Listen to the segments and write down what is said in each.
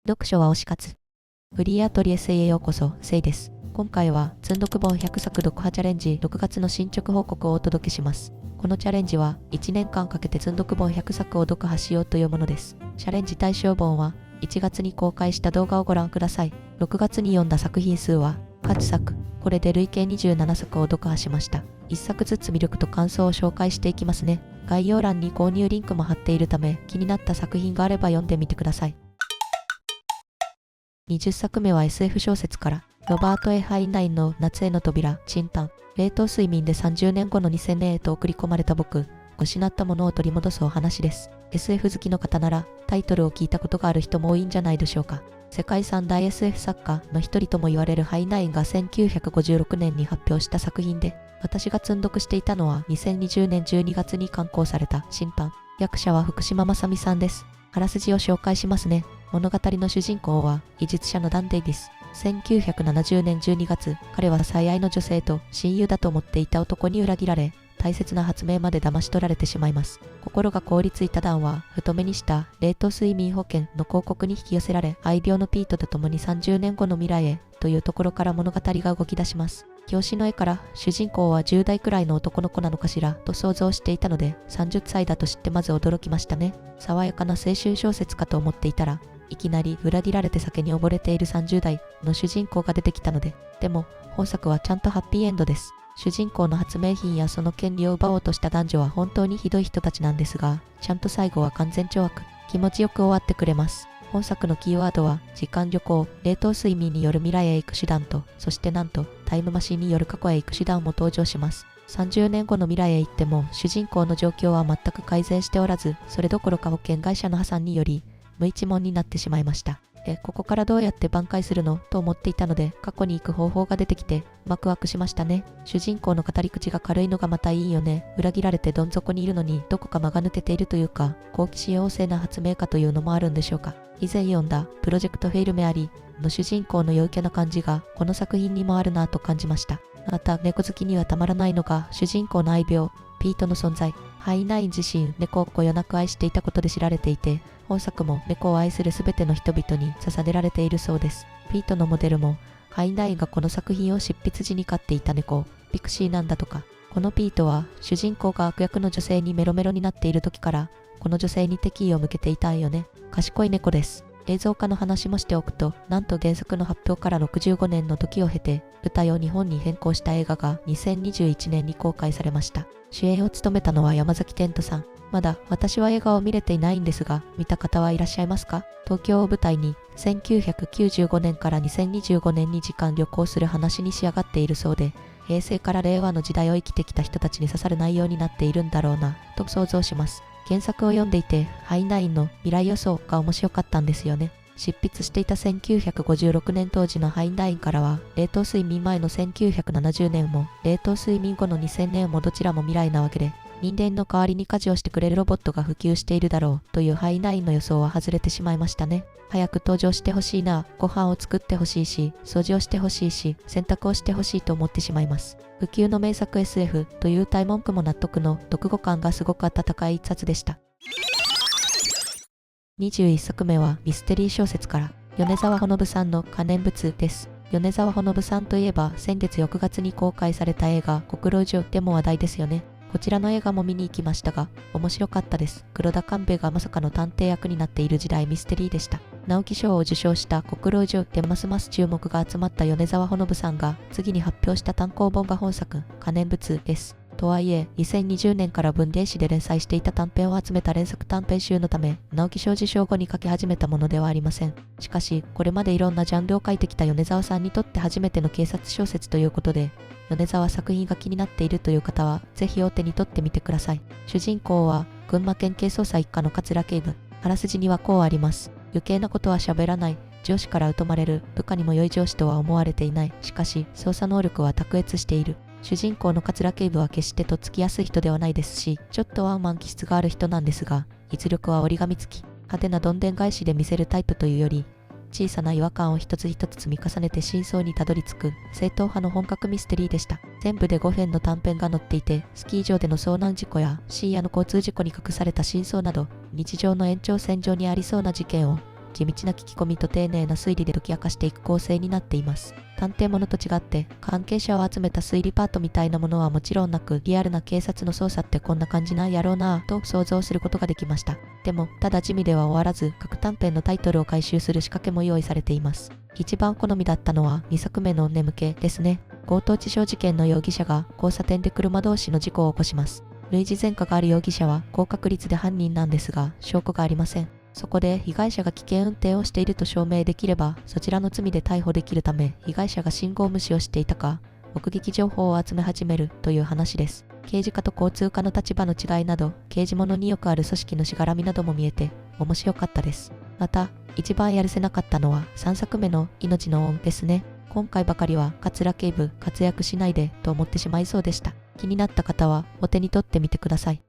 読書は推し活。フリーアトリエセイへようこそ、セイです。今回は、積読本100作読破チャレンジ6月の進捗報告をお届けします。このチャレンジは、1年間かけて積読本100作を読破しようというものです。チャレンジ対象本は、1月に公開した動画をご覧ください。6月に読んだ作品数は、8作。これで累計27作を読破しました。1作ずつ魅力と感想を紹介していきますね。概要欄に購入リンクも貼っているため、気になった作品があれば読んでみてください。20作目は SF 小説から、ロバート・ハインラインの夏への扉、チン冷凍睡眠で30年後の2000年へと送り込まれた僕、失ったものを取り戻すお話です。SF 好きの方なら、タイトルを聞いたことがある人も多いんじゃないでしょうか。世界三大 SF 作家の一人とも言われるハインラインが1956年に発表した作品で、私が積読していたのは2020年12月に刊行された新版。役者は福島正美さんです。あらすじを紹介しますね。物語の主人公は、技術者のダン・デイビス。1970年12月、彼は最愛の女性と親友だと思っていた男に裏切られ、大切な発明まで騙し取られてしまいます。心が凍りついたダンは、ふと目にした冷凍睡眠保険の広告に引き寄せられ、愛病のピートと共に30年後の未来へ、というところから物語が動き出します。表紙の絵から、主人公は10代くらいの男の子なのかしら、と想像していたので、30歳だと知ってまず驚きましたね。爽やかな青春小説かと思っていたら、いきなり裏切られて酒に溺れている30代の主人公が出てきたので、でも本作はちゃんとハッピーエンドです。主人公の発明品やその権利を奪おうとした男女は本当にひどい人たちなんですが、ちゃんと最後は完全懲悪、気持ちよく終わってくれます。本作のキーワードは、時間旅行、冷凍睡眠による未来へ行く手段と、そしてなんと、タイムマシンによる過去へ行く手段も登場します。30年後の未来へ行っても、主人公の状況は全く改善しておらず、それどころか保険会社の破産により、無一文になってしまいました。ここからどうやって挽回するのと思っていたので、過去に行く方法が出てきて、ワクワクしましたね。主人公の語り口が軽いのがまたいいよね。裏切られてどん底にいるのに、どこか間が抜けているというか、好奇心旺盛な発明家というのもあるんでしょうか。以前読んだ、プロジェクトフェイルメアリーの主人公の陽キャな感じが、この作品にもあるなぁと感じました。また、猫好きにはたまらないのが、主人公の愛病、ピートの存在。ハイナイン自身、猫をこよなく愛していたことで知られていて、本作も猫を愛するすべての人々に捧げられているそうです。ピートのモデルも、ハイナインがこの作品を執筆時に飼っていた猫、ピクシーなんだとか。このピートは、主人公が悪役の女性にメロメロになっている時から、この女性に敵意を向けていたんよね。賢い猫です。映像化の話もしておくと、なんと原作の発表から65年の時を経て、舞台を日本に変更した映画が2021年に公開されました。主演を務めたのは山崎賢人さん。まだ私は映画を見れていないんですが、見た方はいらっしゃいますか？東京を舞台に1995年から2025年に時間旅行する話に仕上がっているそうで、平成から令和の時代を生きてきた人たちに刺さる内容になっているんだろうな、と想像します。原作を読んでいて、ハイナインの未来予想が面白かったんですよね。執筆していた1956年当時のハインラインからは、冷凍睡眠前の1970年も、冷凍睡眠後の2000年もどちらも未来なわけで、人間の代わりに家事をしてくれるロボットが普及しているだろうというハインラインの予想は外れてしまいましたね。早く登場してほしいな、ご飯を作ってほしいし、掃除をしてほしいし、洗濯をしてほしいと思ってしまいます。普及の名作 SF という歌い文句も納得の読後感がすごく温かい一冊でした。21作目はミステリー小説から、米沢ほのぶさんの可燃物です。米沢ほのぶさんといえば先月翌月に公開された映画国老女でも話題ですよね。こちらの映画も見に行きましたが、面白かったです。黒田官兵衛がまさかの探偵役になっている時代ミステリーでした。直木賞を受賞した国老女でますます注目が集まった米沢ほのぶさんが次に発表した単行本が本作、可燃物です。とはいえ、2020年から文芸誌で連載していた短編を集めた連作短編集のため、直木賞受賞後に書き始めたものではありません。しかし、これまでいろんなジャンルを書いてきた米沢さんにとって初めての警察小説ということで、米沢作品が気になっているという方は、ぜひお手に取ってみてください。主人公は、群馬県警捜査一課の桂警部。あらすじにはこうあります。余計なことは喋らない。上司から疎まれる。部下にも良い上司とは思われていない。しかし、捜査能力は卓越している。主人公の桂警部は決してとっつきやすい人ではないですし、ちょっとワンマン気質がある人なんですが、実力は折り紙付き。派手などんでん返しで見せるタイプというより、小さな違和感を一つ一つ積み重ねて真相にたどり着く正統派の本格ミステリーでした。全部で5編の短編が載っていて、スキー場での遭難事故や深夜の交通事故に隠された真相など、日常の延長線上にありそうな事件を地道な聞き込みと丁寧な推理で解き明かしていく構成になっています。探偵ものと違って関係者を集めた推理パートみたいなものはもちろんなく、リアルな警察の捜査ってこんな感じなんやろうなぁと想像することができました。でもただ地味では終わらず、各短編のタイトルを回収する仕掛けも用意されています。一番好みだったのは2作目の眠気ですね。強盗致傷事件の容疑者が交差点で車同士の事故を起こします。類似前科がある容疑者は高確率で犯人なんですが、証拠がありません。そこで被害者が危険運転をしていると証明できれば、そちらの罪で逮捕できるため、被害者が信号無視をしていたか、目撃情報を集め始めるという話です。刑事課と交通課の立場の違いなど、刑事物によくある組織のしがらみなども見えて、面白かったです。また、一番やるせなかったのは3作目の命の恩ですね。今回ばかりは桂警部活躍しないでと思ってしまいそうでした。気になった方はお手に取ってみてください。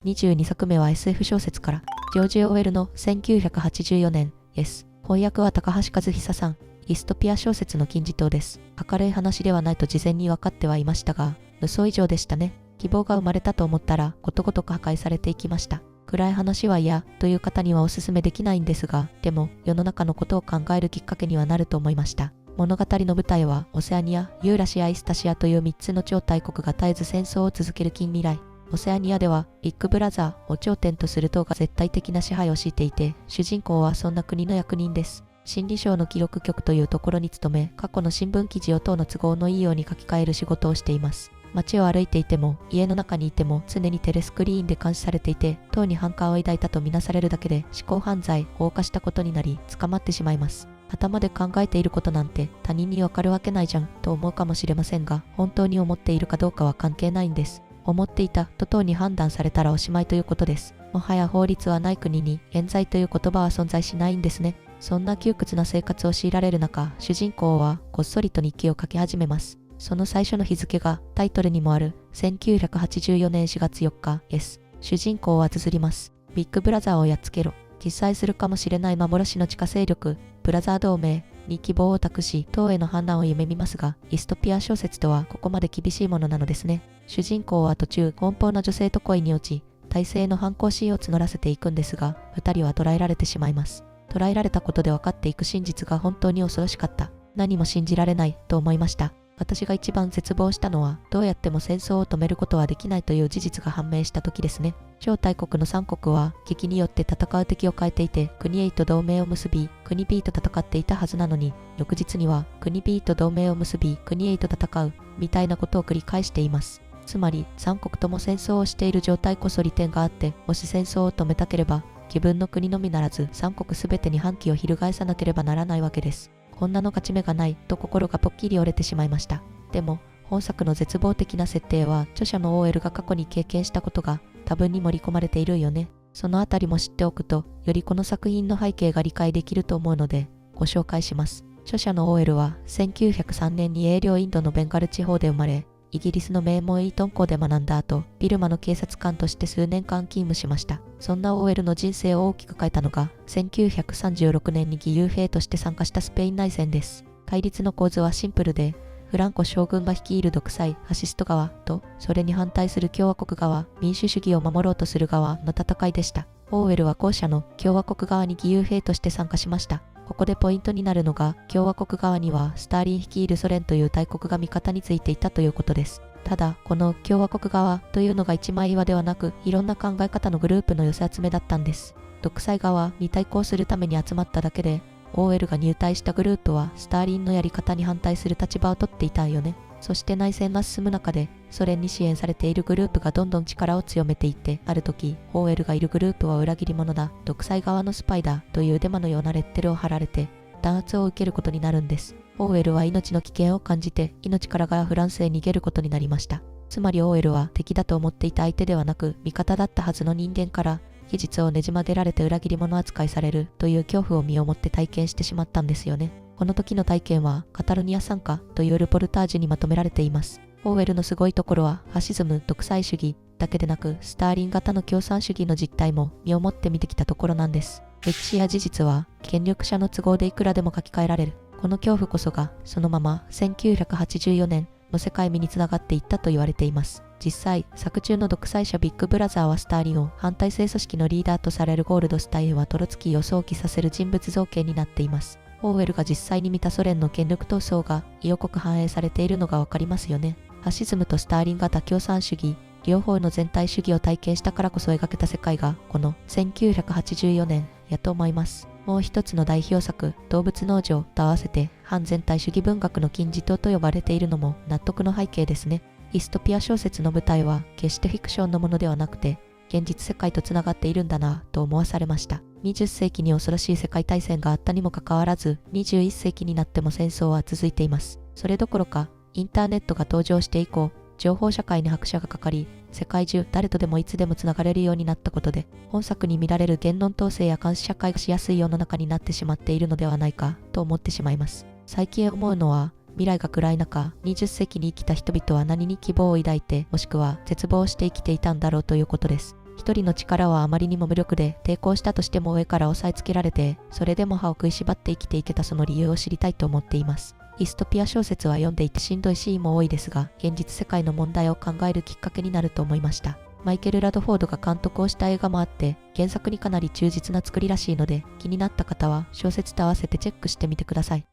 22作目は SF 小説から、ジョージ・オウェルの1984年です。翻訳は高橋和久さん。ディストピア小説の金字塔です。明るい話ではないと事前に分かってはいましたが、予想以上でしたね。希望が生まれたと思ったらことごとく破壊されていきました。暗い話は嫌という方にはおすすめできないんですが、でも世の中のことを考えるきっかけにはなると思いました。物語の舞台はオセアニア、ユーラシア、イスタシアという3つの超大国が絶えず戦争を続ける近未来。オセアニアではビッグブラザーを頂点とする党が絶対的な支配を敷いていて、主人公はそんな国の役人です。心理省の記録局というところに勤め、過去の新聞記事を党の都合のいいように書き換える仕事をしています。街を歩いていても、家の中にいても常にテレスクリーンで監視されていて、党に反感を抱いたとみなされるだけで思考犯罪を犯したことになり、捕まってしまいます。頭で考えていることなんて他人にわかるわけないじゃんと思うかもしれませんが、本当に思っているかどうかは関係ないんです。思っていたと党に判断されたらおしまいということです。もはや法律はない国に冤罪という言葉は存在しないんですね。そんな窮屈な生活を強いられる中、主人公はこっそりと日記を書き始めます。その最初の日付がタイトルにもある1984年4月4日です。主人公は綴ります。ビッグブラザーをやっつけろ。実在するかもしれない幻の地下勢力、ブラザー同盟に希望を託し、党への反乱を夢見ますが、ディストピア小説とはここまで厳しいものなのですね。主人公は途中、奔放な女性と恋に落ち、体制の反抗心を募らせていくんですが、二人は捕らえられてしまいます。捕らえられたことで分かっていく真実が本当に恐ろしかった。何も信じられないと思いました。私が一番絶望したのは、どうやっても戦争を止めることはできないという事実が判明した時ですね。超大国の3国は危機によって戦う敵を変えていて、国 A と同盟を結び、国 B と戦っていたはずなのに、翌日には国 B と同盟を結び、国 A と戦う、みたいなことを繰り返しています。つまり、3国とも戦争をしている状態こそ利点があって、もし戦争を止めたければ、自分の国のみならず3国すべてに反旗を翻さなければならないわけです。こんなの勝ち目がないと心がぽっきり折れてしまいました。でも、本作の絶望的な設定は著者の OL が過去に経験したことが多分に盛り込まれているよね。そのあたりも知っておくと、よりこの作品の背景が理解できると思うので、ご紹介します。著者の OL は1903年に英領インドのベンガル地方で生まれ、イギリスの名門イートン校で学んだ後、ビルマの警察官として数年間勤務しました。そんな OL の人生を大きく変えたのが、1936年に義勇兵として参加したスペイン内戦です。対立の構図はシンプルで、フランコ将軍が率いる独裁ファシスト側と、それに反対する共和国側、民主主義を守ろうとする側の戦いでした。オーウェルは後者の共和国側に義勇兵として参加しました。ここでポイントになるのが、共和国側にはスターリン率いるソ連という大国が味方についていたということです。ただ、この共和国側というのが一枚岩ではなく、いろんな考え方のグループの寄せ集めだったんです。独裁側に対抗するために集まっただけで、OL が入隊したグループはスターリンのやり方に反対する立場を取っていたよね。そして内戦が進む中で、ソ連に支援されているグループがどんどん力を強めていって、ある時、OL がいるグループは裏切り者だ、独裁側のスパイだというデマのようなレッテルを貼られて、弾圧を受けることになるんです。OL は命の危険を感じて、命からがらフランスへ逃げることになりました。つまり OL は敵だと思っていた相手ではなく、味方だったはずの人間から、期日をねじ曲げられて裏切り者扱いされるという恐怖を身をもって体験してしまったんですよね。この時の体験はカタルニア参加というルポルタージュにまとめられています。オーウェルのすごいところはファシズム、独裁主義だけでなくスターリン型の共産主義の実態も身をもって見てきたところなんです。歴史や事実は権力者の都合でいくらでも書き換えられる。この恐怖こそがそのまま1984年の世界見につながっていったと言われています。実際、作中の独裁者ビッグブラザーはスターリンを反体制組織のリーダーとされるゴールドスタインはトロツキーを想起させる人物造形になっています。オーウェルが実際に見たソ連の権力闘争が色濃く反映されているのがわかりますよね。ファシズムとスターリン型共産主義、両方の全体主義を体験したからこそ描けた世界がこの1984年やと思います。もう一つの代表作、動物農場と合わせて反全体主義文学の金字塔と呼ばれているのも納得の背景ですね。ディストピア小説の舞台は決してフィクションのものではなくて、現実世界とつながっているんだなと思わされました。20世紀に恐ろしい世界大戦があったにもかかわらず、21世紀になっても戦争は続いています。それどころか、インターネットが登場して以降、情報社会に拍車がかかり、世界中誰とでもいつでもつながれるようになったことで、本作に見られる言論統制や監視社会がしやすい世の中になってしまっているのではないかと思ってしまいます。最近思うのは、未来が暗い中、20世紀に生きた人々は何に希望を抱いて、もしくは絶望して生きていたんだろうということです。一人の力はあまりにも無力で、抵抗したとしても上から押さえつけられて、それでも歯を食いしばって生きていけたその理由を知りたいと思っています。ディストピア小説は読んでいてしんどいシーンも多いですが、現実世界の問題を考えるきっかけになると思いました。マイケル・ラドフォードが監督をした映画もあって、原作にかなり忠実な作りらしいので、気になった方は小説と合わせてチェックしてみてください。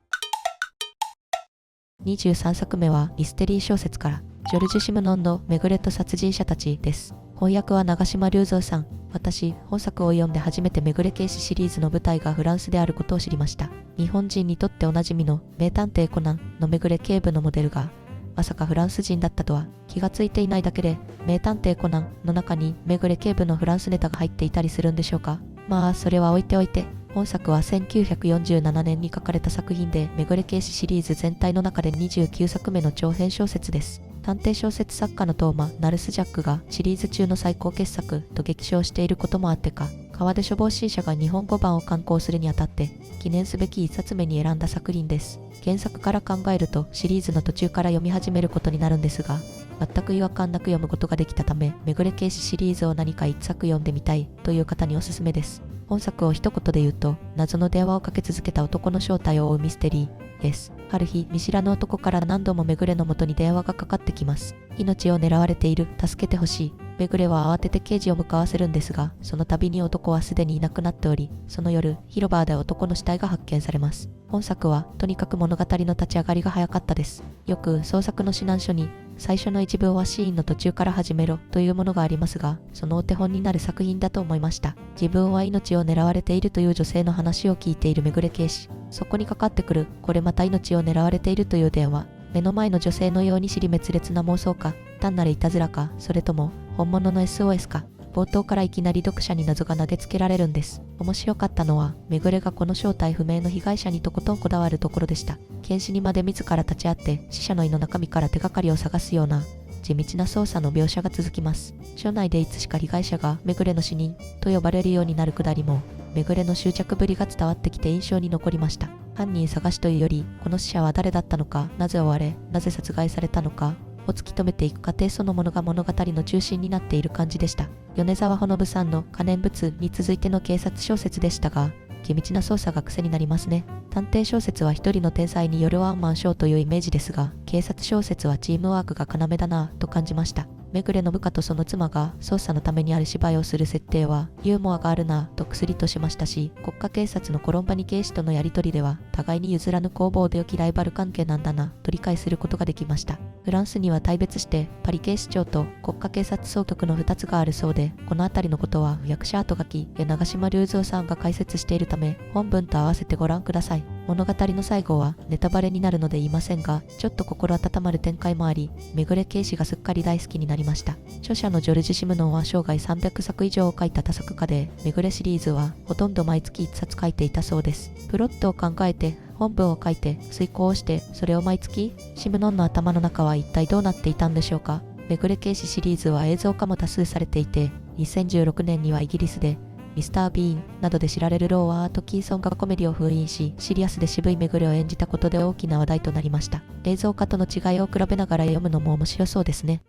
23作目はミステリー小説から、ジョルジュ・シムノンのメグレット殺人者たちです。翻訳は長島隆三さん。私、本作を読んで初めてめぐれ警視シリーズの舞台がフランスであることを知りました。日本人にとっておなじみの名探偵コナンのめぐれ警部のモデルが、まさかフランス人だったとは気がついていないだけで、名探偵コナンの中にめぐれ警部のフランスネタが入っていたりするんでしょうか。まあ、それは置いておいて、本作は1947年に書かれた作品で、めぐれ警視シリーズ全体の中で29作目の長編小説です。探偵小説作家のトーマ・ナルスジャックがシリーズ中の最高傑作と激賞していることもあってか、川出処方新社が日本語版を刊行するにあたって記念すべき一冊目に選んだ作品です。原作から考えるとシリーズの途中から読み始めることになるんですが、全く違和感なく読むことができたため、めぐれ警視シリーズを何か一作読んでみたいという方におすすめです。本作を一言で言うと、謎の電話をかけ続けた男の正体を追うミステリーです。ある日、見知らぬ男から何度もめぐれの元に電話がかかってきます。命を狙われている、助けてほしい。めぐれは慌てて刑事を向かわせるんですが、その度に男はすでにいなくなっており、その夜、広場で男の死体が発見されます。本作は、とにかく物語の立ち上がりが早かったです。よく創作の指南書に、最初の一文はシーンの途中から始めろというものがありますが、そのお手本になる作品だと思いました。自分は命を狙われているという女性の話を聞いているめぐれ警視。そこにかかってくる、これまた命を狙われているという電話。目の前の女性のように尻滅裂な妄想か、単なるいたずらか、それとも本物の SOS か。冒頭からいきなり読者に謎が投げつけられるんです。面白かったのは、めぐれがこの正体不明の被害者にとことんこだわるところでした。検視にまで自ら立ち会って死者の胃の中身から手がかりを探すような地道な捜査の描写が続きます。書内でいつしか被害者がめぐれの死人と呼ばれるようになるくだりも、めぐれの執着ぶりが伝わってきて印象に残りました。犯人探しというより、この死者は誰だったのか、なぜ追われ、なぜ殺害されたのかを突き止めていく過程そのものが物語の中心になっている感じでした。米沢ほのぶさんの可燃物に続いての警察小説でしたが、地道な捜査が癖になりますね。探偵小説は一人の天才によるワンマンショーというイメージですが、警察小説はチームワークが要だなぁと感じました。めぐれの部下とその妻が捜査のためにある芝居をする設定はユーモアがあるなぁと薬としましたし、国家警察のコロンバニ警視とのやりとりでは互いに譲らぬ攻防で良きライバル関係なんだなと理解することができました。フランスには大別してパリ警視庁と国家警察総局の2つがあるそうで、このあたりのことは役者後書きや長島隆三さんが解説しているため、本文と合わせてご覧ください。物語の最後はネタバレになるので言いませんが、ちょっと心温まる展開もあり、めぐれ警視がすっかり大好きになりました。著者のジョルジュ・シムノンは生涯300作以上を書いた多作家で、めぐれシリーズはほとんど毎月1冊書いていたそうです。プロットを考えて、本文を書いて、遂行をして、それを毎月、シムノンの頭の中は一体どうなっていたんでしょうか。めぐれ警視シリーズは映像化も多数されていて、2016年にはイギリスで、ミスター・ビーンなどで知られるローワー・アトキンソンがコメディを封印し、シリアスで渋いめぐれを演じたことで大きな話題となりました。映像化との違いを比べながら読むのも面白そうですね。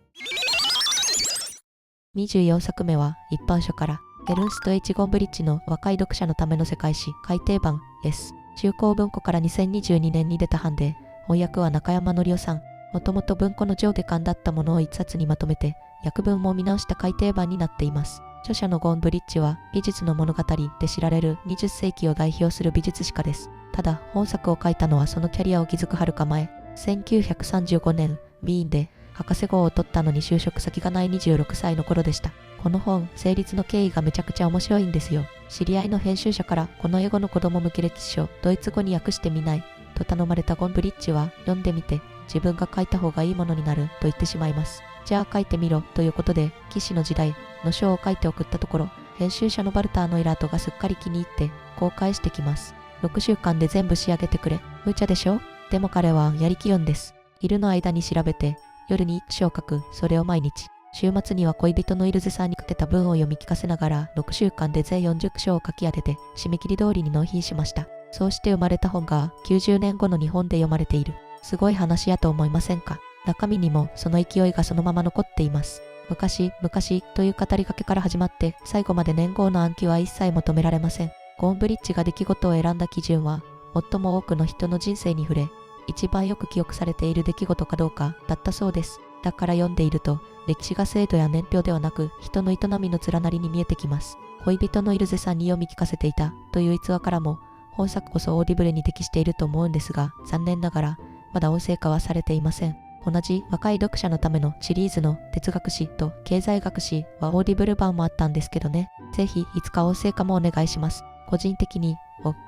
24作目は一般書から、エルンスト・ H ・ゴンブリッジの若い読者のための世界史改訂版です。中高文庫から2022年に出た版で、翻訳は中山則夫さん。もともと文庫の上下巻だったものを一冊にまとめて、訳文も見直した改訂版になっています。著者のゴーンブリッジは美術の物語で知られる20世紀を代表する美術史家です。ただ、本作を書いたのはそのキャリアを築くはるか前、1935年、ウィーンで博士号を取ったのに就職先がない26歳の頃でした。この本、成立の経緯がめちゃくちゃ面白いんですよ。知り合いの編集者から、この英語の子供向け歴史書、ドイツ語に訳してみないと頼まれたゴンブリッジは、読んでみて、自分が書いた方がいいものになると言ってしまいます。じゃあ書いてみろということで、騎士の時代の書を書いて送ったところ、編集者のバルターのイラートがすっかり気に入って、こう返してきます。6週間で全部仕上げてくれ。無茶でしょ？でも彼はやりきるんです。昼の間に調べて、夜に1章書く、それを毎日。週末には恋人のイルゼさんに書けた文を読み聞かせながら、6週間で全40章を書き上げて、締め切り通りに納品しました。そうして生まれた本が90年後の日本で読まれている。すごい話やと思いませんか？中身にもその勢いがそのまま残っています。昔という語りかけから始まって、最後まで年号の暗記は一切求められません。ゴーンブリッジが出来事を選んだ基準は、最も多くの人の人生に触れ、一番よく記憶されている出来事かどうかだったそうです。だから読んでいると、歴史が制度や年表ではなく、人の営みの連なりに見えてきます。恋人のイルゼさんに読み聞かせていたという逸話からも、本作こそオーディブルに適していると思うんですが、残念ながら、まだ音声化はされていません。同じ若い読者のためのシリーズの哲学史と経済学史はオーディブル版もあったんですけどね。ぜひいつか音声化もお願いします。個人的に、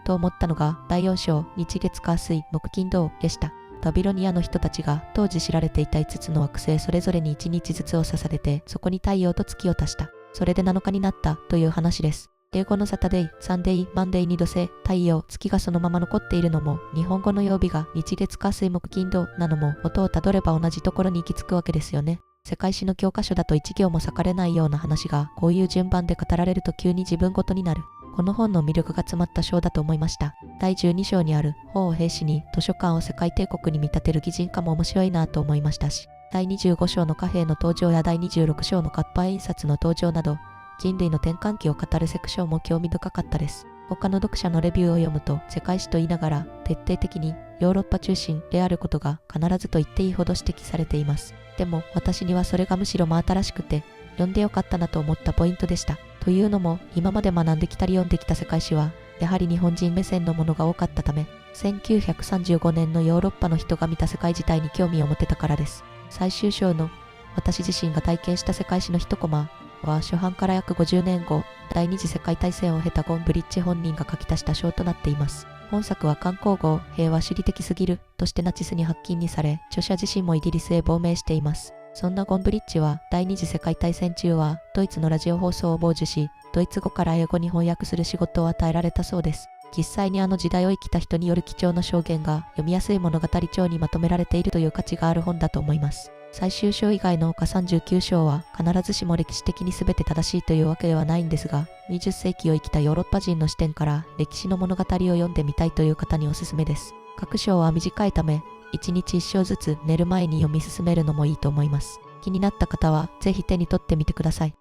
と思ったのが第4章、日月火水木金土でした。バビロニアの人たちが当時知られていた5つの惑星それぞれに1日ずつを捧げて、そこに太陽と月を足した。それで7日になったという話です。英語のサタデイ、サンデイ、マンデイに土星、太陽、月がそのまま残っているのも、日本語の曜日が日月火水木金土なのも、音をたどれば同じところに行き着くわけですよね。世界史の教科書だと一行も割かれないような話が、こういう順番で語られると急に自分ごとになる。この本の魅力が詰まった章だと思いました。第12章にある本を兵士に図書館を世界帝国に見立てる擬人化も面白いなと思いましたし、第25章の貨幣の登場や第26章の活版印刷の登場など、人類の転換期を語るセクションも興味深かったです。他の読者のレビューを読むと、世界史と言いながら徹底的にヨーロッパ中心であることが必ずと言っていいほど指摘されています。でも私にはそれがむしろ真新しくて、読んでよかったなと思ったポイントでした。というのも、今まで学んできたり読んできた世界史は、やはり日本人目線のものが多かったため、1935年のヨーロッパの人が見た世界自体に興味を持てたからです。最終章の私自身が体験した世界史の一コマは初版から約50年後、第二次世界大戦を経たゴン・ブリッジ本人が書き足した章となっています。本作は刊行後、平和主義的すぎるとしてナチスに発禁にされ、著者自身もイギリスへ亡命しています。そんなゴン・ブリッジは第二次世界大戦中はドイツのラジオ放送を傍受し、ドイツ語から英語に翻訳する仕事を与えられたそうです。実際にあの時代を生きた人による貴重な証言が読みやすい物語帳にまとめられているという価値がある本だと思います。最終章以外の他39章は必ずしも歴史的に全て正しいというわけではないんですが、20世紀を生きたヨーロッパ人の視点から歴史の物語を読んでみたいという方におすすめです。各章は短いため、1日1章ずつ寝る前に読み進めるのもいいと思います。気になった方はぜひ手に取ってみてください。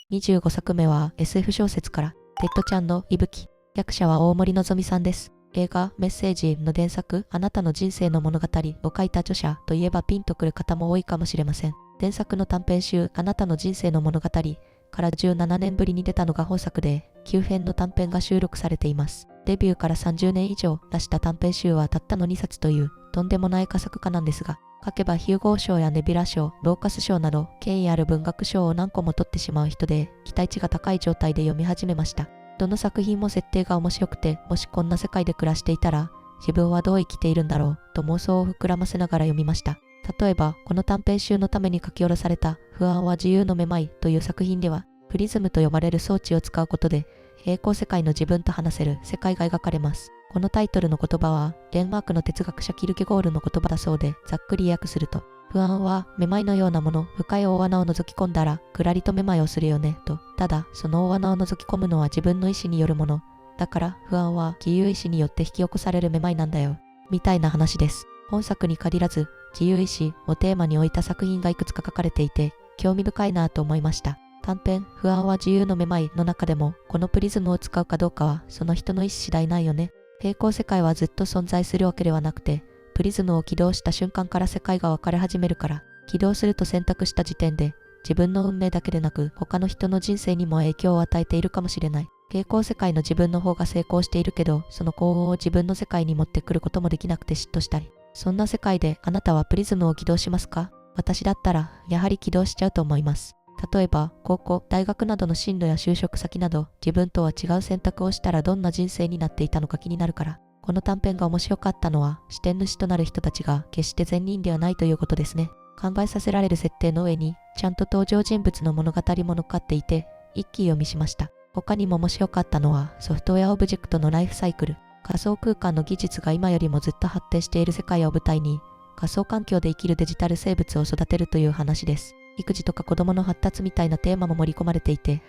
25作目は SF 小説から、テッドちゃんの息吹。役者は大森のぞみさんです。映画メッセージの原作、あなたの人生の物語を書いた著者といえばピンとくる方も多いかもしれません。前作の短編集、あなたの人生の物語から17年ぶりに出たのが本作で、9編の短編が収録されています。デビューから30年以上出した短編集はたったの2冊という、とんでもない佳作家なんですが、書けばヒューゴー賞やネビュラ賞、ローカス賞など権威ある文学賞を何個も取ってしまう人で、期待値が高い状態で読み始めました。どの作品も設定が面白くて、もしこんな世界で暮らしていたら、自分はどう生きているんだろうと妄想を膨らませながら読みました。例えば、この短編集のために書き下ろされた不安は自由のめまいという作品では、プリズムと呼ばれる装置を使うことで、平行世界の自分と話せる世界が描かれます。このタイトルの言葉は、デンマークの哲学者キルケゴールの言葉だそうで、ざっくり訳すると、不安はめまいのようなもの、深い大穴を覗き込んだら、くらりとめまいをするよね、と。ただ、その大穴を覗き込むのは自分の意志によるもの。だから、不安は自由意志によって引き起こされるめまいなんだよ。みたいな話です。本作に限らず、自由意志をテーマに置いた作品がいくつか書かれていて、興味深いなと思いました。短編、不安は自由のめまいの中でも、このプリズムを使うかどうかは、その人の意志次第ないよね。平行世界はずっと存在するわけではなくて、プリズムを起動した瞬間から世界が分かれ始めるから、起動すると選択した時点で、自分の運命だけでなく他の人の人生にも影響を与えているかもしれない。傾向世界の自分の方が成功しているけど、その幸運を自分の世界に持ってくることもできなくて嫉妬したり。そんな世界であなたはプリズムを起動しますか？私だったら、やはり起動しちゃうと思います。例えば、高校、大学などの進路や就職先など、自分とは違う選択をしたらどんな人生になっていたのか気になるから。この短編が面白かったのは、視点主となる人たちが決して善人ではないということですね。考えさせられる設定の上に、ちゃんと登場人物の物語も乗っかっていて、一気読みしました。他にも面白かったのは、ソフトウェアオブジェクトのライフサイクル。仮想空間の技術が今よりもずっと発展している世界を舞台に、仮想環境で生きるデジタル生物を育てるという話です。育児とか子供の発達みたいなテーマも盛り込まれていて、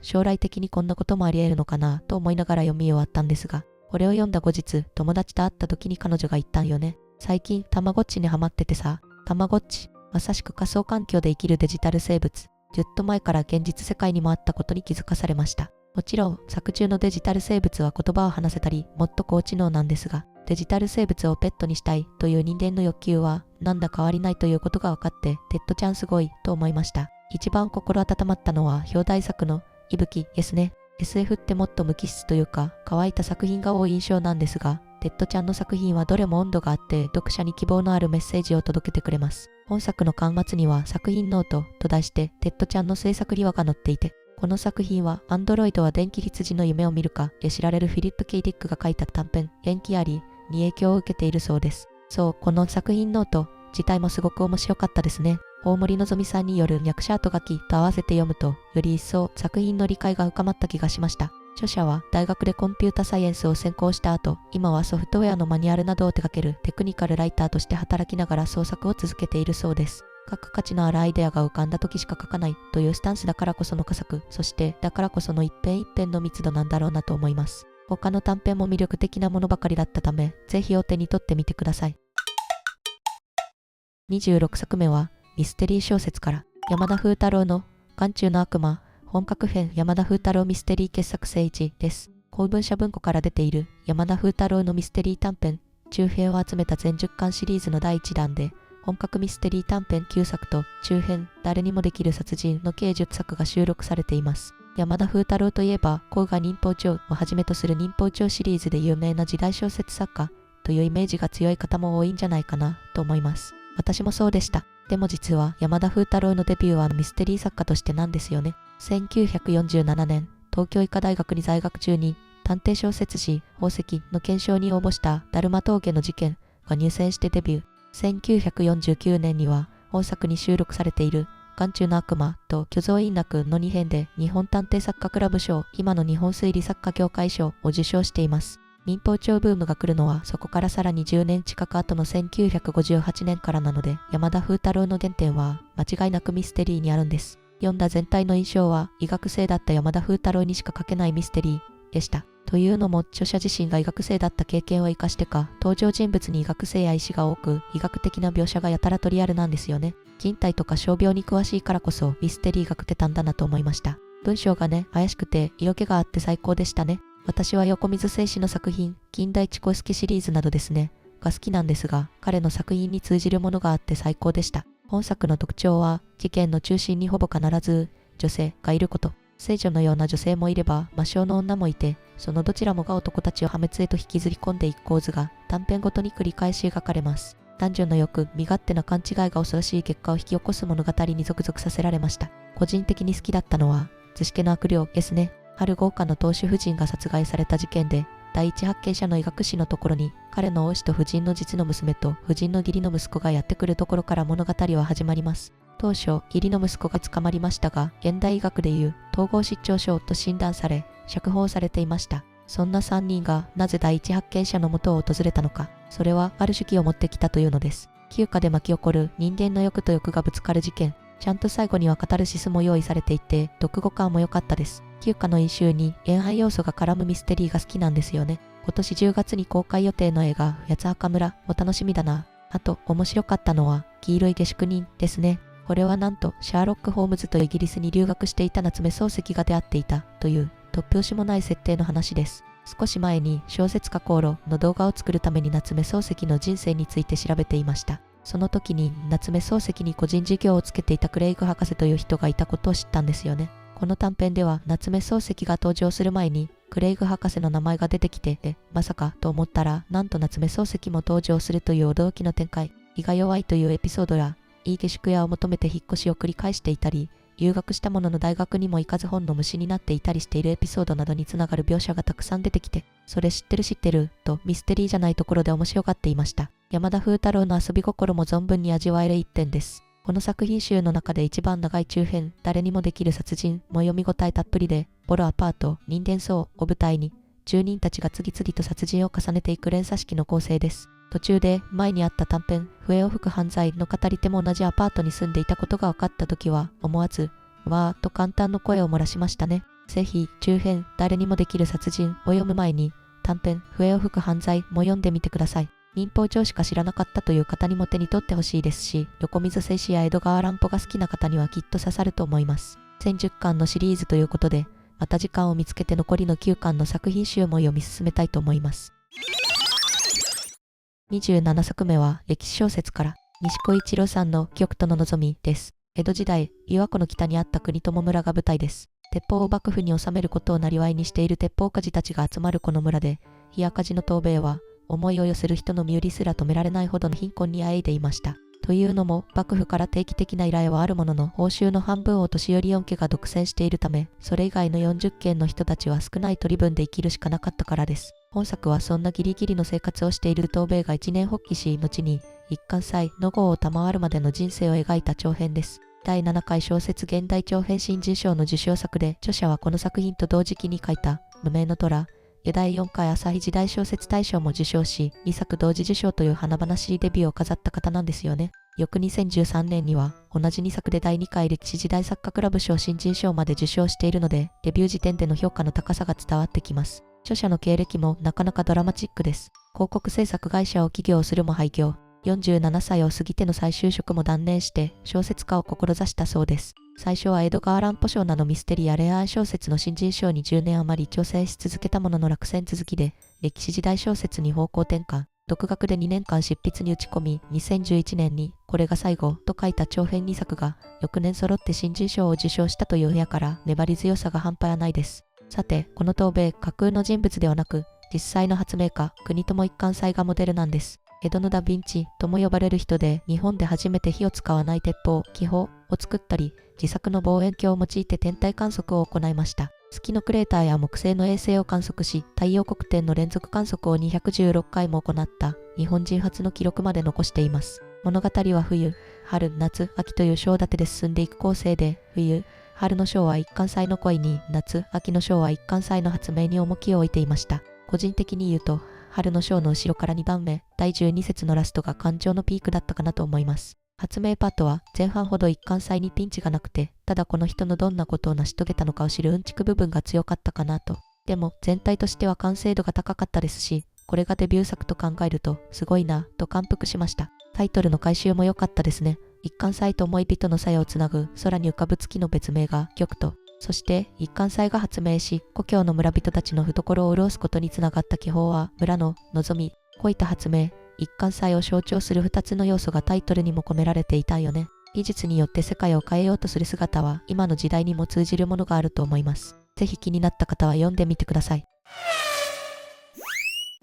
将来的にこんなこともあり得るのかなと思いながら読み終わったんですが、これを読んだ後日、友達と会った時に彼女が言ったんよね。最近、たまごっちにハマっててさ、たまごっち、まさしく仮想環境で生きるデジタル生物。ずっと前から現実世界にもあったことに気づかされました。もちろん、作中のデジタル生物は言葉を話せたり、もっと高知能なんですが、デジタル生物をペットにしたいという人間の欲求は、なんだ変わりないということが分かって、テッドちゃんすごいと思いました。一番心温まったのは、表題作の、いぶきですね。SF ってもっと無機質というか、乾いた作品が多い印象なんですが、テッドちゃんの作品はどれも温度があって、読者に希望のあるメッセージを届けてくれます。本作の巻末には、作品ノートと題して、テッドちゃんの制作秘話が載っていて、この作品は、アンドロイドは電気羊の夢を見るかで知られるフィリップ・ケイ・ディックが書いた短編、元気ありに影響を受けているそうです。そう、この作品ノート自体もすごく面白かったですね。大森のぞみさんによる役者後書きと合わせて読むと、より一層作品の理解が深まった気がしました。著者は大学でコンピュータサイエンスを専攻した後、今はソフトウェアのマニュアルなどを手掛けるテクニカルライターとして働きながら創作を続けているそうです。書く価値のあるアイデアが浮かんだ時しか書かないというスタンスだからこその佳作、そしてだからこその一編一編の密度なんだろうなと思います。他の短編も魅力的なものばかりだったため、ぜひお手に取ってみてください。26作目はミステリー小説から山田風太郎の眼中の悪魔本格編山田風太郎ミステリー傑作聖一です。公文社文庫から出ている山田風太郎のミステリー短編中編を集めた全10巻シリーズの第1弾で、本格ミステリー短編9作と中編誰にもできる殺人の計10作が収録されています。山田風太郎といえば、甲賀忍法帳をはじめとする忍法帳シリーズで有名な時代小説作家というイメージが強い方も多いんじゃないかなと思います。私もそうでした。でも実は山田風太郎のデビューはミステリー作家としてなんですよね。1947年、東京医科大学に在学中に探偵小説誌宝石の検証に応募したダルマ峠の事件が入選してデビュー。1949年には本作に収録されている眼中の悪魔と巨像院落の2編で日本探偵作家クラブ賞、今の日本推理作家協会賞を受賞しています。民法帳ブームが来るのはそこからさらに10年近く後の1958年からなので、山田風太郎の原点は間違いなくミステリーにあるんです。読んだ全体の印象は医学生だった山田風太郎にしか書けないミステリーでした。というのも著者自身が医学生だった経験を生かしてか、登場人物に医学生や医師が多く、医学的な描写がやたらとリアルなんですよね。人体とか傷病に詳しいからこそミステリーが書けたんだなと思いました。文章がね、怪しくて色気があって最高でしたね。私は横溝正史の作品、近代知小助シリーズなどですね、が好きなんですが、彼の作品に通じるものがあって最高でした。本作の特徴は、事件の中心にほぼ必ず女性がいること。聖女のような女性もいれば魔性の女もいて、そのどちらもが男たちを破滅へと引きずり込んでいく構図が短編ごとに繰り返し描かれます。男女の欲、身勝手な勘違いが恐ろしい結果を引き起こす物語に続々させられました。個人的に好きだったのは、図式の悪霊ですね。ある豪華な当主夫人が殺害された事件で、第一発見者の医学士のところに、彼の恩師と夫人の実の娘と夫人の義理の息子がやってくるところから物語は始まります。当初、義理の息子が捕まりましたが、現代医学でいう統合失調症と診断され、釈放されていました。そんな3人がなぜ第一発見者のもとを訪れたのか、それはある手記を持ってきたというのです。旧家で巻き起こる人間の欲と欲がぶつかる事件、ちゃんと最後にはカタルシスも用意されていて、読後感も良かったです。旧家の印象に恋愛要素が絡むミステリーが好きなんですよね。今年10月に公開予定の映画、八つ墓村も楽しみだな。あと、面白かったのは、黄色い下宿人ですね。これはなんと、シャーロック・ホームズとイギリスに留学していた夏目漱石が出会っていたという、突拍子もない設定の話です。少し前に小説家航路の動画を作るために夏目漱石の人生について調べていました。その時に夏目漱石に個人事業をつけていたクレイグ博士という人がいたことを知ったんですよね。この短編では夏目漱石が登場する前にクレイグ博士の名前が出てきて、まさかと思ったら、なんと夏目漱石も登場するという驚きの展開。胃が弱いというエピソードや、いい下宿屋を求めて引っ越しを繰り返していたり、留学したものの大学にも行かず本の虫になっていたりしているエピソードなどにつながる描写がたくさん出てきて、それ知ってるとミステリーじゃないところで面白がっていました。山田風太郎の遊び心も存分に味わえる一点です。この作品集の中で一番長い中編、誰にもできる殺人も読み応えたっぷりで、ボロアパート、人間層を舞台に、住人たちが次々と殺人を重ねていく連鎖式の構成です。途中で前にあった短編、笛を吹く犯罪の語り手も同じアパートに住んでいたことが分かったときは、思わず、わーと簡単の声を漏らしましたね。ぜひ、中編、誰にもできる殺人を読む前に、短編、笛を吹く犯罪も読んでみてください。民法帳しか知らなかったという方にも手に取ってほしいですし、横溝正史や江戸川乱歩が好きな方にはきっと刺さると思います。全10巻のシリーズということで、また時間を見つけて残りの9巻の作品集も読み進めたいと思います。27作目は歴史小説から、西小一郎さんの玉兎の望みです。江戸時代、琵琶湖の北にあった国友村が舞台です。鉄砲を幕府に収めることを生業にしている鉄砲鍛冶たちが集まるこの村で、冷やかじの東兵衛は、思いを寄せる人の身売りすら止められないほどの貧困にあえいでいました。というのも、幕府から定期的な依頼はあるものの、報酬の半分を年寄り4家が独占しているため、それ以外の40軒の人たちは少ない取り分で生きるしかなかったからです。本作はそんなギリギリの生活をしている東兵衛が一年発起し、後に一貫祭の号を賜るまでの人生を描いた長編です。第7回小説現代長編新人賞の受賞作で、著者はこの作品と同時期に書いた無名の虎、第4回朝日時代小説大賞も受賞し、2作同時受賞という華々しいデビューを飾った方なんですよね。翌2013年には、同じ2作で第2回歴史時代作家クラブ賞新人賞まで受賞しているので、デビュー時点での評価の高さが伝わってきます。著者の経歴もなかなかドラマチックです。広告制作会社を起業するも廃業。47歳を過ぎての再就職も断念して小説家を志したそうです。最初は江戸川乱歩賞などミステリーや恋愛小説の新人賞に10年余り挑戦し続けたものの落選続きで、歴史時代小説に方向転換、独学で2年間執筆に打ち込み、2011年にこれが最後と書いた長編2作が翌年揃って新人賞を受賞したというやから粘り強さが半端やないです。さて、この東兵衛、架空の人物ではなく、実際の発明家、国友一貫斎がモデルなんです。江戸のダ・ヴィンチとも呼ばれる人で、日本で初めて火を使わない鉄砲、気砲を作ったり、自作の望遠鏡を用いて天体観測を行いました。月のクレーターや木星の衛星を観測し、太陽黒点の連続観測を216回も行った日本人初の記録まで残しています。物語は冬、春、夏、秋という章立てで進んでいく構成で、冬、春の章は一貫斎の恋に、夏、秋の章は一貫斎の発明に重きを置いていました。個人的に言うと、春の章の後ろから2番目、第12節のラストが感情のピークだったかなと思います。発明パートは前半ほど一貫斎にピンチがなくて、ただこの人のどんなことを成し遂げたのかを知るうんちく部分が強かったかなと。でも全体としては完成度が高かったですし、これがデビュー作と考えるとすごいなと感服しました。タイトルの回収も良かったですね。一貫斎と思い人の鞘をつなぐ空に浮かぶ月の別名が玉兎。そして一貫斎が発明し、故郷の村人たちの懐を潤すことにつながった気泡は村の望み。こういった発明、一貫斎を象徴する2つの要素がタイトルにも込められていたよね。技術によって世界を変えようとする姿は今の時代にも通じるものがあると思います。ぜひ気になった方は読んでみてください。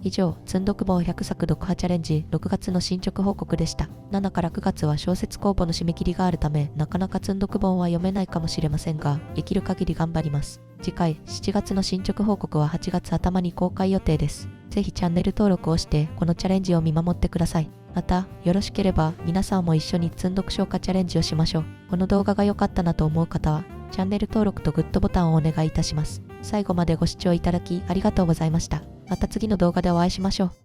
以上、積んどく本100作読破チャレンジ6月の進捗報告でした。7から9月は小説公募の締め切りがあるため、なかなか積んどく本は読めないかもしれませんが、できる限り頑張ります。次回、7月の進捗報告は8月頭に公開予定です。ぜひチャンネル登録をして、このチャレンジを見守ってください。また、よろしければ皆さんも一緒に積んどく消化チャレンジをしましょう。この動画が良かったなと思う方は、チャンネル登録とグッドボタンをお願いいたします。最後までご視聴いただきありがとうございました。また次の動画でお会いしましょう。